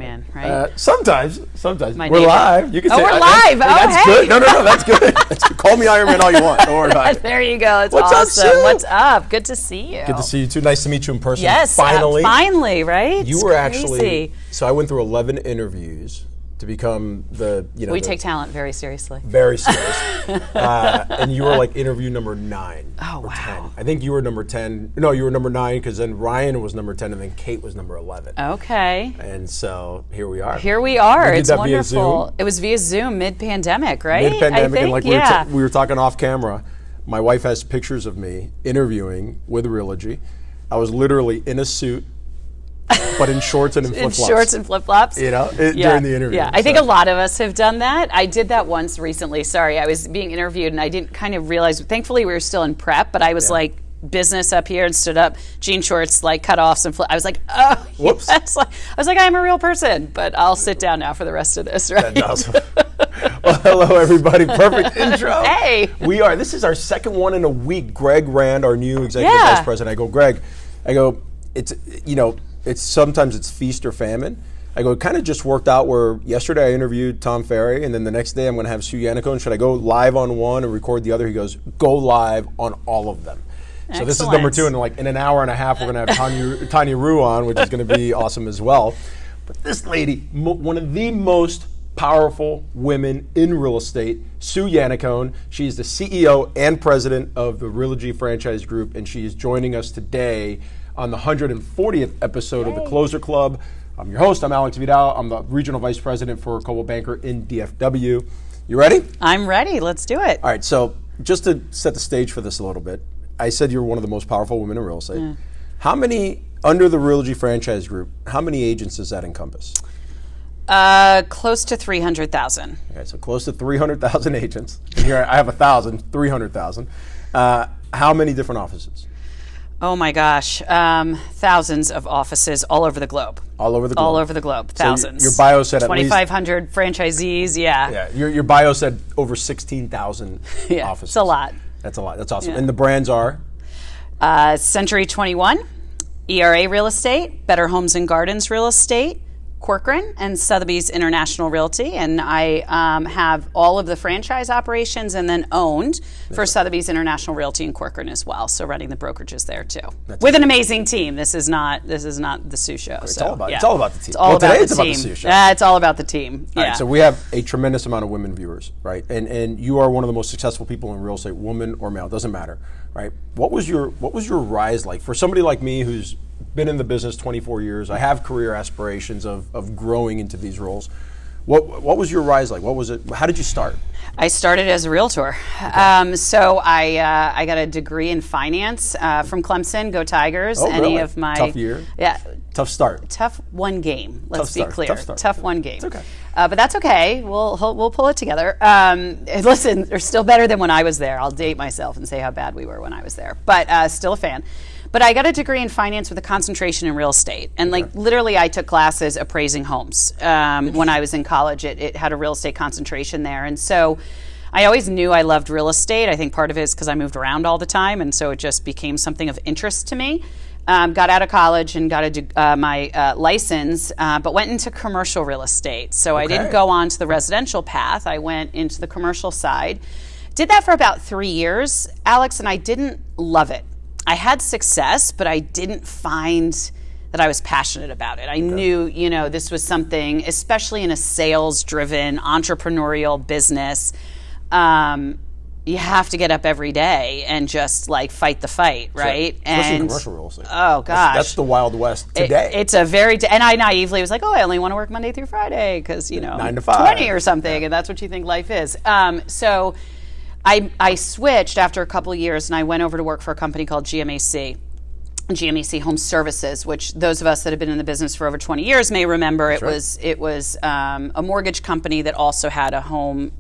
Man, right? Sometimes. My We're neighbor. live. You can say we're live. That's good. No, that's good. Call me Iron Man all you want. Don't worry about it. There you go. It's What's awesome. up, Sue? What's up? Good to see you. Good to see you too. Nice to meet you in person. Yes, finally, right? You were actually. So I went through 11 interviews to become the. We take talent very seriously. Very serious. And you were like interview number 9. Oh, or wow. 10. I think you were number 10. No, you were number 9 because then Ryan was number 10 and then Kate was number 11. Okay. And so here we are. Here we are. It's that wonderful. via Zoom? It was via Zoom mid-pandemic, right? Mid-pandemic, and like yeah. we were talking off camera, my wife has pictures of me interviewing with Realogy. I was literally in a suit, but in shorts and in flip-flops. In shorts and flip-flops. During the interview. Yeah, I think a lot of us have done that. I did that once recently. Sorry, I was being interviewed and I didn't kind of realize. Thankfully, we were still in prep, but I was like business up here and stood up, jean shorts, like cutoffs and I was like, oh, whoops. Yes. I was like, I'm a real person, but I'll sit down now for the rest of this, right? That's awesome. Well, hello, everybody. Perfect intro. Hey. This is our second one in a week. Greg Rand, our new executive vice president. I go, Greg, it's sometimes it's feast or famine. I go, it kind of just worked out where yesterday I interviewed Tom Ferry, and then the next day I'm going to have Sue Yannaccone. Should I go live on one and record the other? He goes, go live on all of them. Excellent. So this is number 2, and in an hour and a half we're going to have Tanya Rue on, which is going to be awesome as well. But this lady, one of the most powerful women in real estate, Sue Yannaccone. She's the CEO and president of the Realogy franchise group, and she is joining us today on the 140th episode of the Closer Club. I'm your host. I'm Alex Vidal. I'm the regional vice president for Coldwell Banker in DFW. You ready? I'm ready. Let's do it. All right. So just to set the stage for this a little bit, I said you're one of the most powerful women in real estate. Yeah. How many, under the Realogy franchise group, how many agents does that encompass? Close to 300,000. Okay, so close to 300,000 agents. And here I have 1,000, 300,000. How many different offices? Oh my gosh, thousands of offices all over the globe. All over the globe? All over the globe, thousands. So your bio said at least 2,500 franchisees, yeah. Yeah, your bio said over 16,000 offices. It's a lot. That's a lot, that's awesome. Yeah. And the brands are? Century 21, ERA Real Estate, Better Homes and Gardens Real Estate, Corcoran, and Sotheby's International Realty, and I have all of the franchise operations and then owned for Sotheby's International Realty and Corcoran as well. So running the brokerages there too, with an amazing team. This is not the Sue Show. It's all about the team. It's all about today the it's team. About the Sue Show. It's all about the team. All right, so we have a tremendous amount of women viewers, right? And you are one of the most successful people in real estate, woman or male, doesn't matter, right? What was your rise like for somebody like me who's been in the business 24 years. I have career aspirations of growing into these roles. What was your rise like? What was it? How did you start? I started as a realtor. Okay. So I got a degree in finance from Clemson. Go Tigers! Oh, really? Of my tough year. Yeah. Tough start. Tough one game. Let's be clear. Tough one game. It's okay. But that's okay. We'll pull it together. Listen, they're still better than when I was there. I'll date myself and say how bad we were when I was there. But still a fan. But I got a degree in finance with a concentration in real estate. And literally I took classes appraising homes. When I was in college, it had a real estate concentration there. And so I always knew I loved real estate. I think part of it is because I moved around all the time. And so it just became something of interest to me. Got out of college and got my license, but went into commercial real estate. So I didn't go on to the residential path. I went into the commercial side. Did that for about 3 years, Alex, and I didn't love it. I had success, but I didn't find that I was passionate about it. I knew, this was something, especially in a sales-driven, entrepreneurial business, you have to get up every day and just fight the fight, right? Especially in commercial real estate. Oh gosh, that's the Wild West today. It's a and I naively was like, I only want to work Monday through Friday because 9 to 5, 20 or something, and that's what you think life is. So I switched after a couple of years, and I went over to work for a company called GMAC Home Services, which those of us that have been in the business for over 20 years may remember. It was a mortgage company that also had a home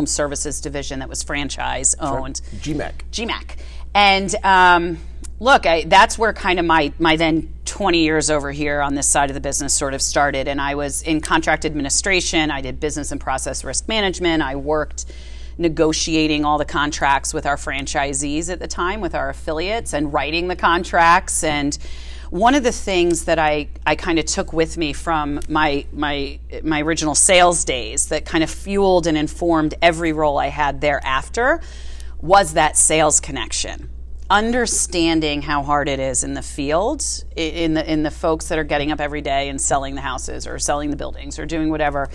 services division that was franchise owned. GMAC. And look, that's where kind of my then 20 years over here on this side of the business sort of started. And I was in contract administration. I did business and process risk management. I worked negotiating all the contracts with our franchisees at the time, with our affiliates, and writing the contracts. And one of the things that I kind of took with me from my original sales days that kind of fueled and informed every role I had thereafter was that sales connection. Understanding how hard it is in the field, in the folks that are getting up every day and selling the houses or selling the buildings or doing whatever.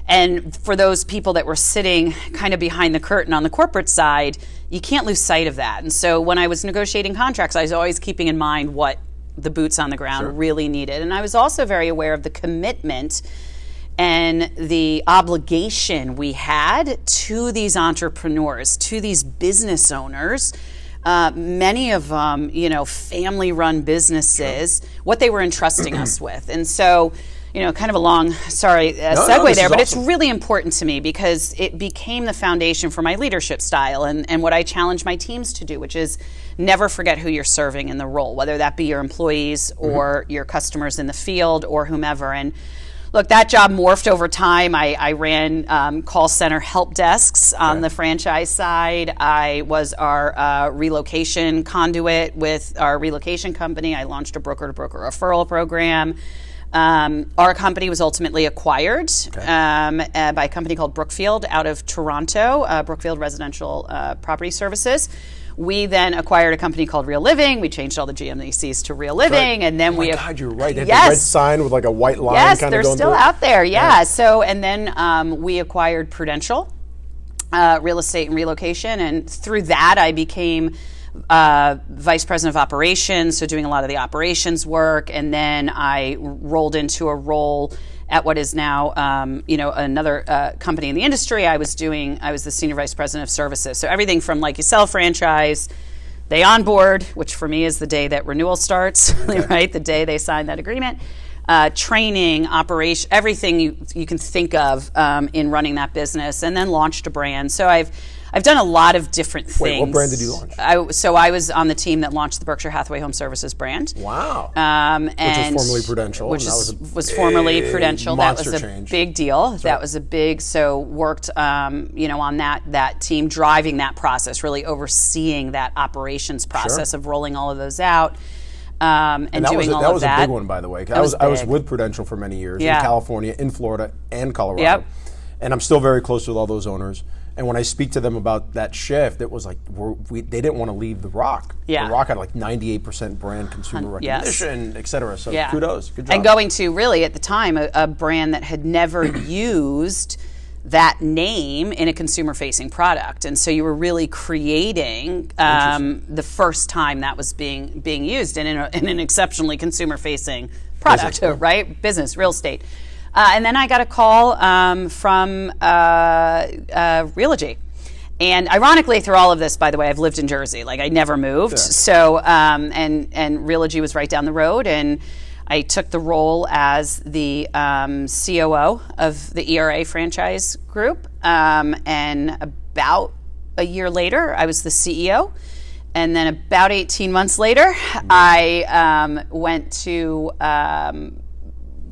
And for those people that were sitting kind of behind the curtain on the corporate side, you can't lose sight of that. And so when I was negotiating contracts, I was always keeping in mind what the boots on the ground really needed. And I was also very aware of the commitment and the obligation we had to these entrepreneurs, to these business owners, many of them, family-run businesses, what they were entrusting us with. And so, kind of a long, segue there, but awesome. It's really important to me because it became the foundation for my leadership style and what I challenge my teams to do, which is never forget who you're serving in the role, whether that be your employees or your customers in the field or whomever. And look, that job morphed over time. I ran call center help desks on the franchise side. I was our relocation conduit with our relocation company. I launched a broker-to-broker referral program. Our company was ultimately acquired by a company called Brookfield out of Toronto, Brookfield Residential Property Services. We then acquired a company called Real Living. We changed all the GMCs to Real Living, and then God, you're right. They had the red sign with like a white line. Yes, kind they're of going still through. out there. Yeah. So, and then we acquired Prudential Real Estate and Relocation, and through that, I became vice president of operations, so doing a lot of the operations work, and then I rolled into a role at what is now, another company in the industry. I was the senior vice president of services. So everything from like you sell a franchise, they onboard, which for me is the day that renewal starts, right? The day they sign that agreement. Training, operation, everything you can think of in running that business, and then launched a brand. So I've done a lot of different things. Wait, what brand did you launch? I was on the team that launched the Berkshire Hathaway Home Services brand. Wow. Which was formerly Prudential. Which was formerly Prudential. That was a change. big deal. That was a big, so worked on that team, driving that process, really overseeing that operations process of rolling all of those out. And doing all of that. That was a big one, by the way. I was with Prudential for many years in California, in Florida, and Colorado. Yep. And I'm still very close with all those owners. And when I speak to them about that shift, it was like they didn't want to leave The Rock. Yeah. The Rock had like 98% brand consumer recognition, et cetera. So kudos. Good job. And going to really, at the time, a brand that had never used that name in a consumer-facing product. And so you were really creating the first time that was being used in an exceptionally consumer-facing product, right? Business, real estate. And then I got a call from Realogy. And ironically, through all of this, by the way, I've lived in Jersey. Like, I never moved. Yeah. So, and Realogy was right down the road. And I took the role as the COO of the ERA franchise group. And about a year later, I was the CEO. And then about 18 months later, I went to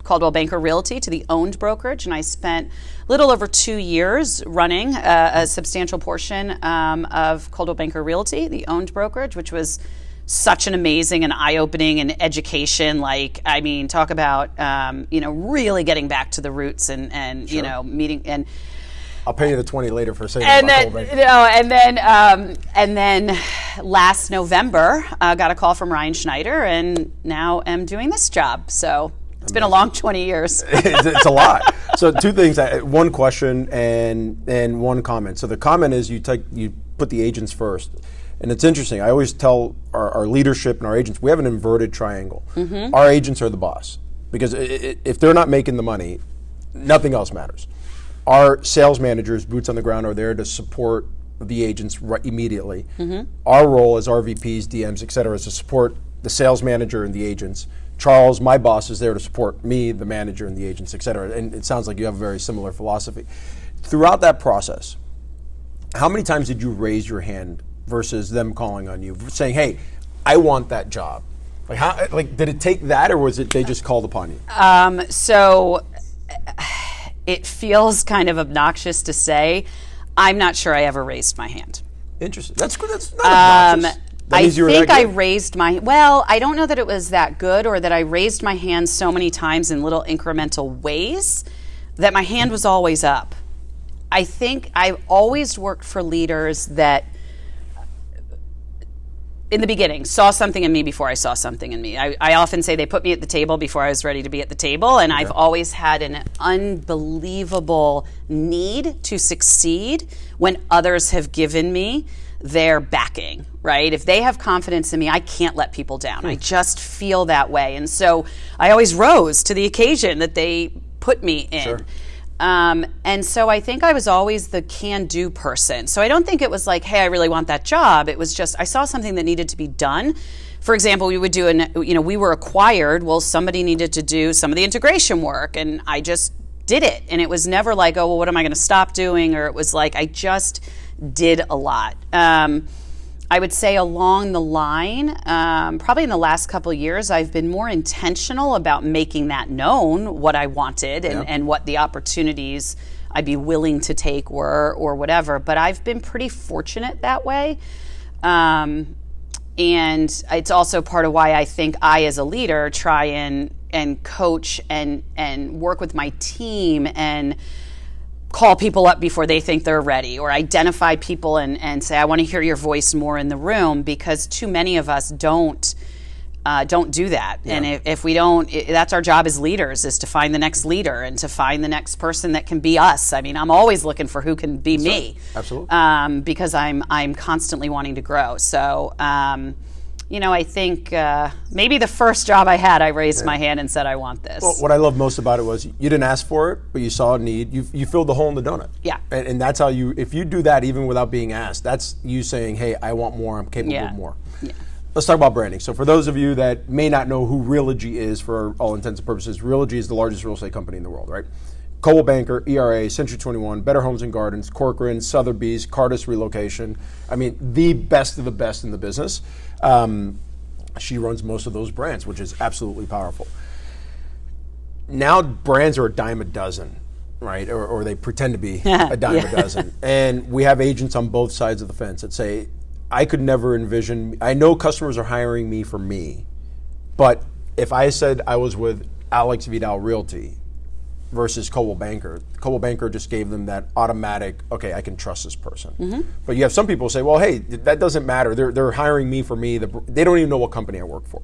Coldwell Banker Realty, to the owned brokerage, and I spent a little over 2 years running a substantial portion of Coldwell Banker Realty, the owned brokerage, which was such an amazing and eye-opening and education. Like, I mean, talk about really getting back to the roots and meeting and. I'll pay you the 20 later for saying that. And then last November, got a call from Ryan Schneider, and now am doing this job. So. It's been a long 20 years. It's a lot. So two things, one question and one comment. So the comment is you put the agents first. And it's interesting. I always tell our leadership and our agents, we have an inverted triangle. Mm-hmm. Our agents are the boss. Because if they're not making the money, nothing else matters. Our sales managers, boots on the ground, are there to support the agents immediately. Mm-hmm. Our role as RVPs, DMs, et cetera, is to support the sales manager and the agents. Charles, my boss, is there to support me, the manager, and the agents, et cetera. And it sounds like you have a very similar philosophy. Throughout that process, how many times did you raise your hand versus them calling on you, saying, hey, I want that job? Did it take that, or was it they just called upon you? So it feels kind of obnoxious to say. I'm not sure I ever raised my hand. Interesting. That's not obnoxious. I think I raised I don't know that it was that good, or that I raised my hand so many times in little incremental ways that my hand was always up. I think I've always worked for leaders that, in the beginning, saw something in me before I saw something in me. I often say they put me at the table before I was ready to be at the table, and I've always had an unbelievable need to succeed when others have given me their backing, right? If they have confidence in me, I can't let people down. I just feel that way. And so I always rose to the occasion that they put me in. Sure. And so I think I was always the can-do person. So I don't think it was like, hey, I really want that job. It was just, I saw something that needed to be done. For example, we would do, we were acquired. Well, somebody needed to do some of the integration work, and I just did it. And it was never like, oh, well, what am I going to stop doing? Or it was like, I just did a lot. I would say along the line, probably in the last couple of years, I've been more intentional about making that known, what I wanted and what the opportunities I'd be willing to take were, or whatever. But I've been pretty fortunate that way. And it's also part of why I think I, as a leader, try and coach and work with my team and call people up before they think they're ready, or identify people and say, I want to hear your voice more in the room, because too many of us don't do that. Yeah. And if we don't, that's our job as leaders, is to find the next leader and to find the next person that can be us. I mean, I'm always looking for who can be me. Absolutely. Because I'm constantly wanting to grow. So, I think maybe the first job I had, I raised my hand and said, I want this. Well, what I love most about it was you didn't ask for it, but you saw a need. You filled the hole in the donut. Yeah. And that's how if you do that even without being asked, that's you saying, hey, I want more, I'm capable of more. Yeah. Let's talk about branding. So for those of you that may not know who Realogy is, for all intents and purposes, Realogy is the largest real estate company in the world, right? Coldwell Banker, ERA, Century 21, Better Homes and Gardens, Corcoran, Sotheby's, Cardis Relocation. I mean, the best of the best in the business. She runs most of those brands, which is absolutely powerful. Now brands are a dime a dozen, right? Or they pretend to be a dime a dozen. And we have agents on both sides of the fence that say, I could never envision, I know customers are hiring me for me, but if I said I was with Alex Vidal Realty versus Coldwell Banker just gave them that automatic, okay, I can trust this person. Mm-hmm. But you have some people say, well, hey, that doesn't matter. They're hiring me for me. They don't even know what company I work for.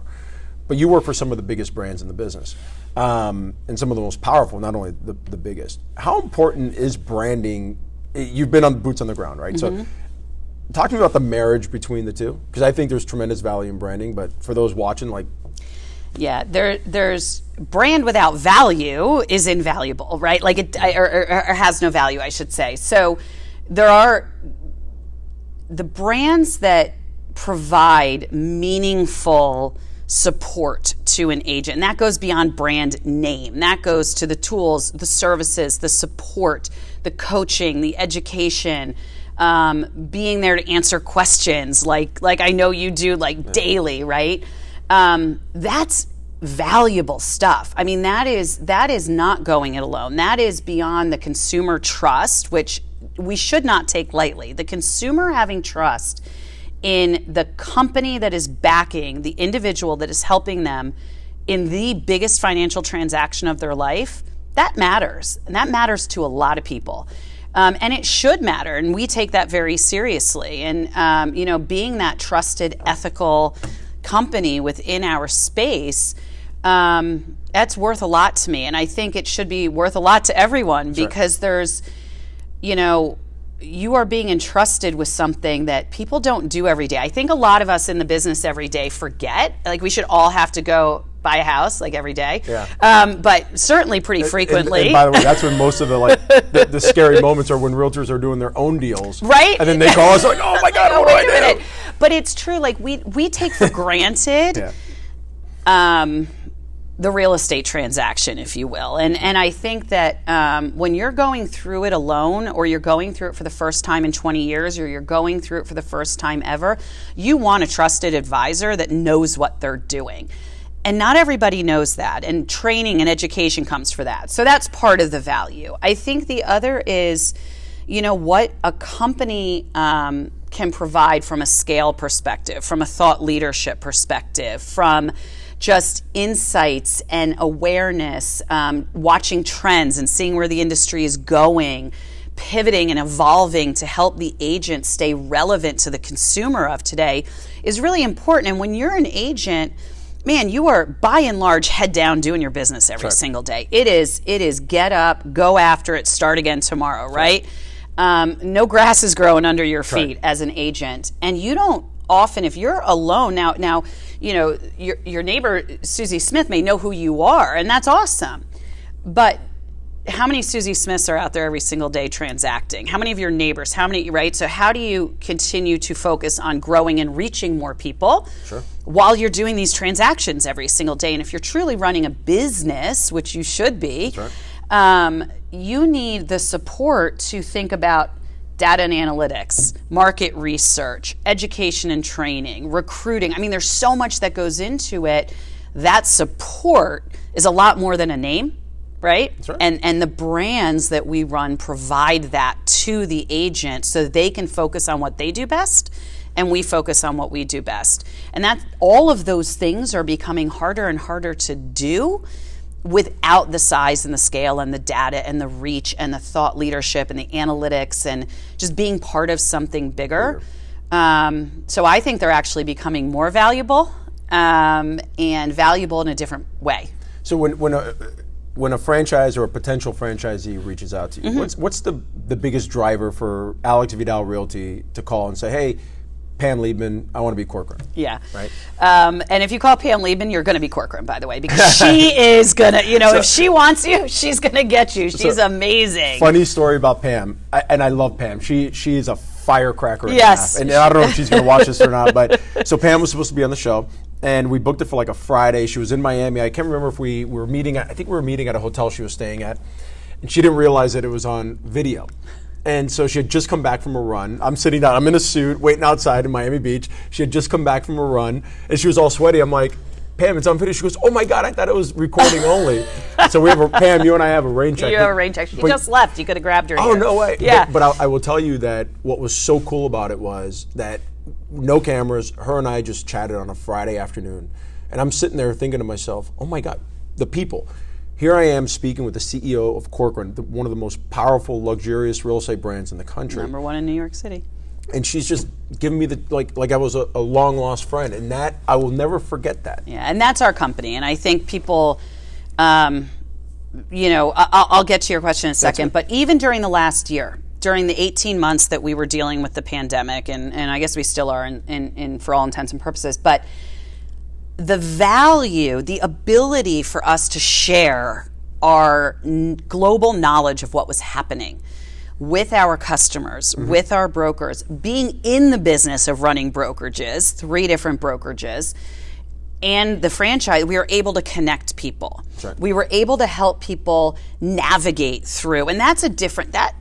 But you work for some of the biggest brands in the business, and some of the most powerful, not only the biggest. How important is branding? You've been on boots on the ground, right? Mm-hmm. So talk to me about the marriage between the two, because I think there's tremendous value in branding, but for those watching, like, yeah, there's brand without value is invaluable, right? Like it or has no value, I should say. So there are the brands that provide meaningful support to an agent, and that goes beyond brand name. That goes to the tools, the services, the support, the coaching, the education, being there to answer questions like I know you do daily, right? That's valuable stuff. I mean, that is not going it alone. That is beyond the consumer trust, which we should not take lightly. The consumer having trust in the company that is backing the individual that is helping them in the biggest financial transaction of their life, that matters. And that matters to a lot of people. And it should matter. And we take that very seriously. And, being that trusted, ethical company within our space, that's worth a lot to me. And I think it should be worth a lot to everyone, because there's, you are being entrusted with something that people don't do every day. I think a lot of us in the business every day forget, like we should all have to go buy a house every day. Yeah. But certainly pretty frequently. And by the way, that's when most of the scary moments are when realtors are doing their own deals. Right. And then they call us like, oh my God, what do I do? But it's true, we take for granted the real estate transaction, if you will. And I think that when you're going through it alone, or you're going through it for the first time in 20 years, or you're going through it for the first time ever, you want a trusted advisor that knows what they're doing. And not everybody knows that, and training and education comes for that. So that's part of the value. I think the other is, what a company can provide from a scale perspective, from a thought leadership perspective, from just insights and awareness, watching trends and seeing where the industry is going, pivoting and evolving to help the agent stay relevant to the consumer of today is really important. And when you're an agent, man, you are by and large head down doing your business every single day. It is get up, go after it, start again tomorrow, right? No grass is growing under your feet as an agent. And you don't often, if you're alone, now you know, your neighbor, Susie Smith, may know who you are, and that's awesome. But how many Susie Smiths are out there every single day transacting? How many of your neighbors? How many, right? So how do you continue to focus on growing and reaching more people while you're doing these transactions every single day? And if you're truly running a business, which you should be, you need the support to think about data and analytics, market research, education and training, recruiting. I mean, there's so much that goes into it. That support is a lot more than a name, right? And the brands that we run provide that to the agent so they can focus on what they do best and we focus on what we do best. And that all of those things are becoming harder and harder to do without the size and the scale and the data and the reach and the thought leadership and the analytics and just being part of something bigger. So I think they're actually becoming more valuable and valuable in a different way. So when a franchise or a potential franchisee reaches out to you, what's the biggest driver for Alex Vidal Realty to call and say, hey, Pam Liebman, I want to be Corcoran. Yeah. Right. And if you call Pam Liebman, you're going to be Corcoran, by the way, because she is going to, you know, if she wants you, she's going to get you. She's amazing. Funny story about Pam, and I love Pam. She is a firecracker. Yes. And I don't know if she's going to watch this or not, but so Pam was supposed to be on the show, and we booked it for like a Friday. She was in Miami. I can't remember if we were meeting at, I think we were meeting at a hotel she was staying at, and she didn't realize that it was on video. And so she had just come back from a run. I'm sitting down, I'm in a suit, waiting outside in Miami Beach. She had just come back from a run, and she was all sweaty. I'm like, Pam, it's on video. She goes, oh my God, I thought it was recording only. So we have Pam, you and I have a rain check. You have a rain check. She just left. You could have grabbed her. Oh, no way. Yeah. But I will tell you that what was so cool about it was that no cameras, her and I just chatted on a Friday afternoon. And I'm sitting there thinking to myself, oh my God, the people. Here I am speaking with the CEO of Corcoran, one of the most powerful, luxurious real estate brands in the country. Number one in New York City. And she's just giving me the, like I was a long lost friend. And that, I will never forget that. Yeah, and that's our company. And I think people, you know, I'll get to your question in a second, but even during the last year, during the 18 months that we were dealing with the pandemic, and I guess we still are in for all intents and purposes, but the value, the ability for us to share our global knowledge of what was happening with our customers, with our brokers, being in the business of running brokerages, 3 different brokerages, and the franchise, we were able to connect people. Right. We were able to help people navigate through. And that's a different, that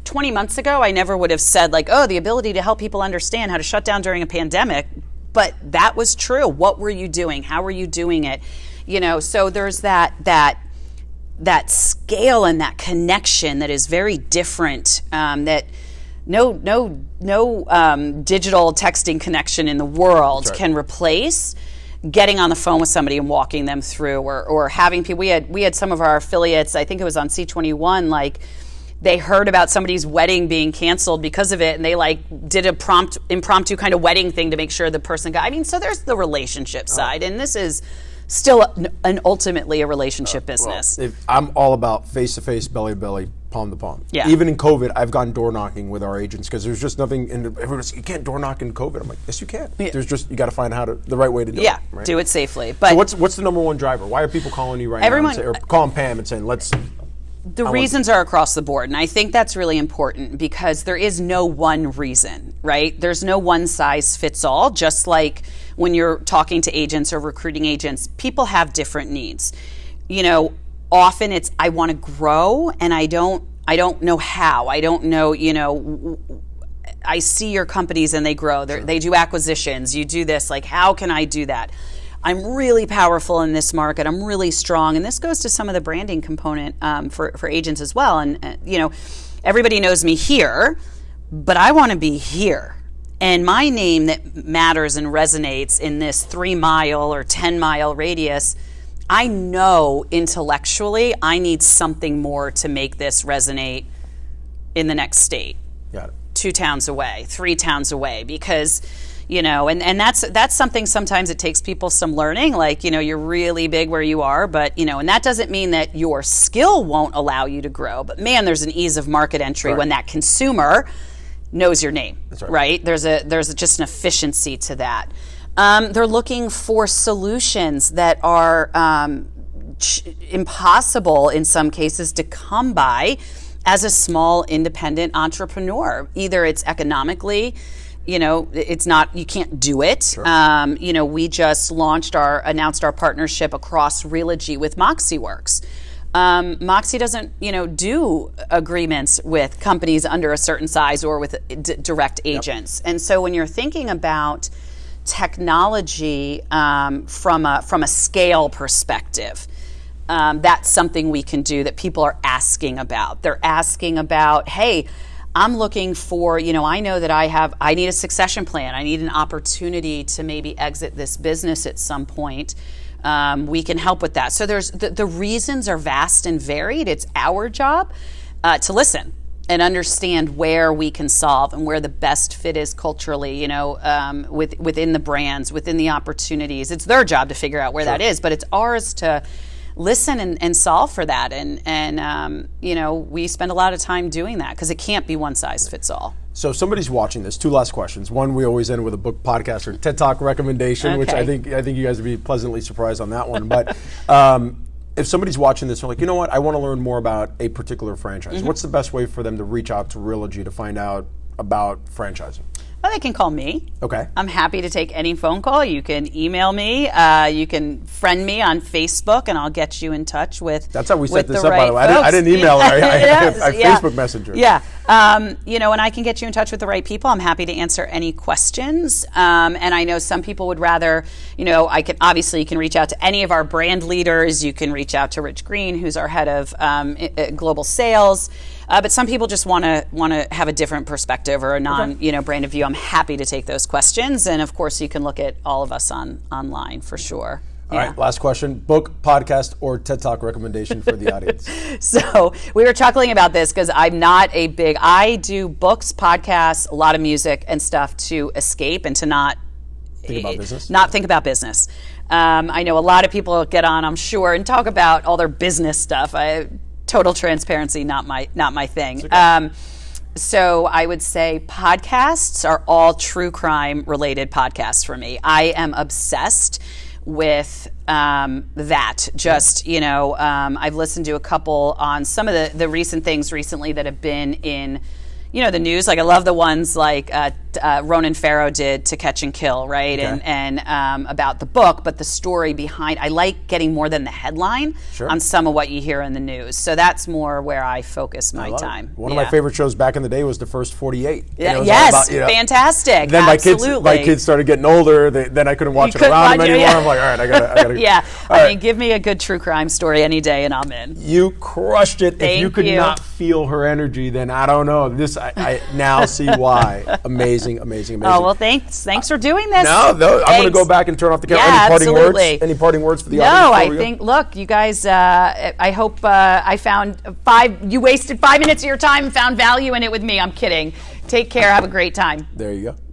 20 months ago, I never would have said like, oh, the ability to help people understand how to shut down during a pandemic. But that was true. What were you doing? How were you doing it? You know, so there's that scale and that connection that is very different. That no digital texting connection in the world can replace getting on the phone with somebody and walking them through, or having people. We had some of our affiliates. I think it was on C21. Like, they heard about somebody's wedding being canceled because of it, and they like did a impromptu kind of wedding thing to make sure the person got. I mean, so there's the relationship side, and this is still ultimately a relationship business. Well, I'm all about face-to-face, belly-to-belly, palm-to-palm. Yeah. Even in COVID, I've gone door knocking with our agents because there's just nothing. Everyone's, you can't door knock in COVID. I'm like, yes, you can. Yeah. There's just, you got to find the right way to do it. Yeah, right? do it safely. But so what's the number one driver? Why are people calling you right now, or calling Pam and saying, let's? The reasons are across the board, and I think that's really important because there is no one reason, right? There's no one size fits all. Just like when you're talking to agents or recruiting agents, people have different needs. You know, often it's, I want to grow and I don't know how. I don't know, you know, I see your companies and they grow. They do acquisitions. You do this. Like, how can I do that? I'm really powerful in this market. I'm really strong. And this goes to some of the branding component for agents as well. And, you know, everybody knows me here, but I want to be here. and my name that matters and resonates in this 3-mile or 10-mile radius, I know intellectually I need something more to make this resonate in the next state. Got it. 2 towns away, 3 towns away, because, you know, and that's something sometimes it takes people some learning, like, you know, you're really big where you are, but, you know, and that doesn't mean that your skill won't allow you to grow, but man, there's an ease of market entry when that consumer knows your name, right? There's just an efficiency to that. They're looking for solutions that are impossible in some cases to come by as a small independent entrepreneur. Either it's economically, you know, it's not, you can't do it. You know, we just announced our partnership across Realogy with MoxieWorks. Moxie doesn't, you know, do agreements with companies under a certain size or with direct agents. And so when you're thinking about technology from a scale perspective, that's something we can do that people are asking about. They're asking about, hey, I'm looking for, you know, I know that I need a succession plan. I need an opportunity to maybe exit this business at some point. We can help with that. So there's the reasons are vast and varied. It's our job to listen and understand where we can solve and where the best fit is culturally, you know, within the brands, within the opportunities. It's their job to figure out where that is, but it's ours to listen and solve for that. And you know, we spend a lot of time doing that because it can't be one size fits all. So if somebody's watching this, 2 last questions. One, we always end with a book, podcast, or TED Talk recommendation, which I think you guys would be pleasantly surprised on that one. But if somebody's watching this, they're like, you know what, I want to learn more about a particular franchise. What's the best way for them to reach out to Realogy to find out about franchising? Well, they can call me. Okay. I'm happy to take any phone call. You can email me. You can friend me on Facebook, and I'll get you in touch with. That's how we set this up, by the way. I didn't email her. I Facebook Messenger. Yeah. You know, and I can get you in touch with the right people. I'm happy to answer any questions. And I know some people would rather, you know, you can reach out to any of our brand leaders. You can reach out to Rich Green, who's our head of global sales. But some people just want to have a different perspective or a brand of view. I'm happy to take those questions, and of course, you can look at all of us online for sure. All right, last question: book, podcast, or TED Talk recommendation for the audience. So we were chuckling about this because I'm not I do books, podcasts, a lot of music and stuff to escape and to not think about business. I know a lot of people get on, I'm sure, and talk about all their business stuff. Total transparency, not my thing. Okay. So I would say podcasts are all true crime related podcasts for me. I am obsessed with that. Just, you know, I've listened to a couple on some of the recent things recently that have been in, you know, the news. Like I love the ones like Ronan Farrow did To Catch and Kill, right? Okay. And about the book, but the story behind. I like getting more than the headline on some of what you hear in the news. So that's more where I focus my time. One of my favorite shows back in the day was The First 48. Yeah, yes, fantastic. Then my kids started getting older. Then I couldn't watch it around them anymore. I'm like, all right, I gotta. Yeah, I mean, give me a good true crime story any day, and I'm in. You crushed it. If you could not feel her energy, then I don't know. I now see why. Amazing. Oh, well, thanks for doing this. I'm going to go back and turn off the camera. Yeah, Any parting words for the audience? No, I think, look, you guys, I hope I found you wasted 5 minutes of your time and found value in it with me. I'm kidding. Take care. Have a great time. There you go.